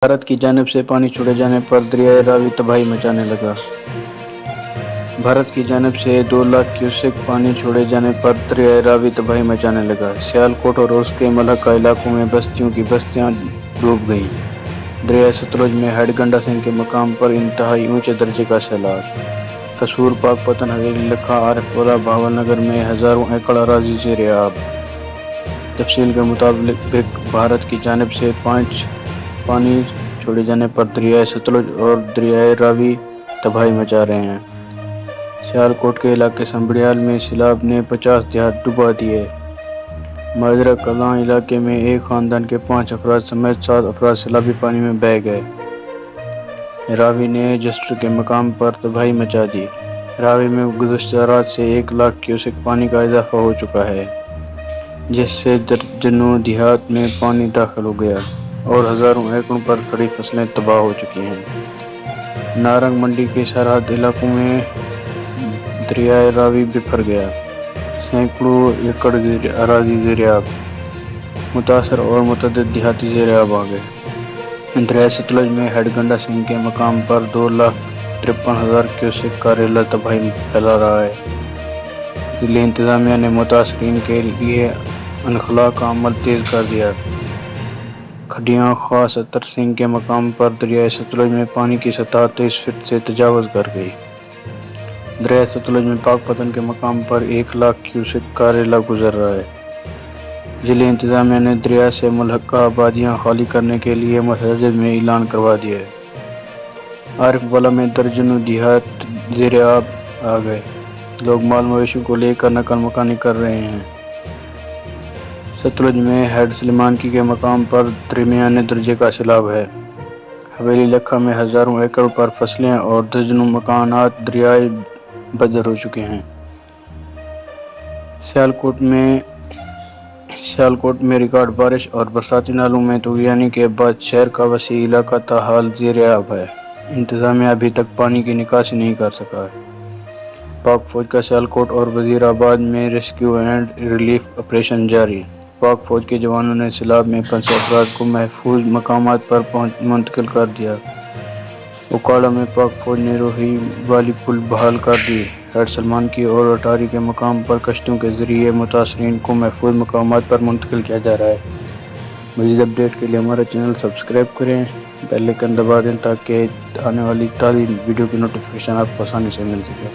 بھارت کی جانب سے پانی چھوڑے جانے پر دریائے راوی تباہی مچانے لگا۔ بھارت کی جانب سے 2 لاکھ کیوسیک پانی چھوڑے جانے پر دریائے راوی تباہی مچانے لگا۔ سیالکوٹ اور اس کے ملحقہ علاقوں میں بستیوں کی بستیاں ڈوب گئیں۔ دریائے ستلج میں ہیڈ گنڈا سنگھ کے مقام پر انتہائی اونچے درجے کا سیلاب۔ قصور، پاک پتن، حویلی، لکھا، عارف پورہ، بہاول نگر میں ہزاروں ایکڑ اراضی زیر آب۔ تفصیل کے مطابق بھارت کی جانب سے پانی چھوڑے جانے پر دریائے ستلج اور دریائے راوی تباہی مچا رہے ہیں۔ سیالکوٹ کے علاقے سنبھڑیال میں سیلاب نے 50 دیہات ڈبا دیے۔ ماجرا کلاں علاقے میں ایک خاندان کے 5 افراد سمیت 7 افراد سیلابی پانی میں بہہ گئے۔ راوی نے جسٹر کے مقام پر تباہی مچا دی۔ راوی میں گزشتہ رات سے 1 لاکھ کیوسیک پانی کا اضافہ ہو چکا ہے، جس سے درجنوں دیہات میں پانی داخل ہو گیا اور ہزاروں ایکڑوں پر کھڑی فصلیں تباہ ہو چکی ہیں۔ نارنگ منڈی کے سرحد علاقوں میں دریائے راوی بکھر گیا، سینکڑوں ایکڑ اراضی زیر آب۔ متاثر اور متعدد دیہاتی زیر آب آ گئے۔ دریائے ستلج میں ہیڈ گنڈا سنگھ کے مقام پر 2,53,000 کیوسیک کا ریلا تباہی پھیلا رہا ہے۔ ضلعی انتظامیہ نے متاثرین کے لیے انخلاء کا عمل تیز کر دیا۔ کھڈیاں خاص اتر سنگھ کے مقام پر دریائے ستلج میں پانی کی سطح 23 فٹ سے تجاوز کر گئی۔ دریائے ستلج میں پاک پتن کے مقام پر 1 لاکھ کیوسیک کا ریلا گزر رہا ہے۔ ضلعی انتظامیہ نے دریا سے ملحقہ آبادیاں خالی کرنے کے لیے مساجد میں اعلان کروا دیا ہے۔ عارف والا میں درجنوں دیہات زیر آب آ گئے۔ لوگ مال مویشی کو لے کر نقل مکانی کر رہے ہیں۔ ستلج میں ہیڈ سلیمان کے مقام پر درمیانے درجے کا سیلاب ہے۔ حویلی لکھا میں ہزاروں ایکڑ پر فصلیں اور درجنوں مکانات دریائے بدر ہو چکے ہیں۔ سیالکوٹ میں ریکارڈ بارش اور برساتی نالوں میں طوفانی کے بعد شہر کا وسیع علاقہ تاحال زیر آب ہے۔ انتظامیہ ابھی تک پانی کی نکاسی نہیں کر سکا ہے۔ پاک فوج کا سیالکوٹ اور وزیر آباد میں ریسکیو اینڈ ریلیف آپریشن جاری۔ پاک فوج کے جوانوں نے سیلاب میں پھنسے افراد کو محفوظ مقامات پر منتقل کر دیا۔ اوکاڑہ میں پاک فوج نے روہی والی پل بحال کر دی۔ ہیڈ سلیمان اور اٹاری کے مقام پر کشتیوں کے ذریعے متاثرین کو محفوظ مقامات پر منتقل کیا جا رہا ہے۔ مزید اپڈیٹ کے لیے ہمارا چینل سبسکرائب کریں، بیل آئیکن دبا دیں تاکہ آنے والی تازہ ویڈیو کی نوٹیفیکیشن آپ کو آسانی سے مل سکے۔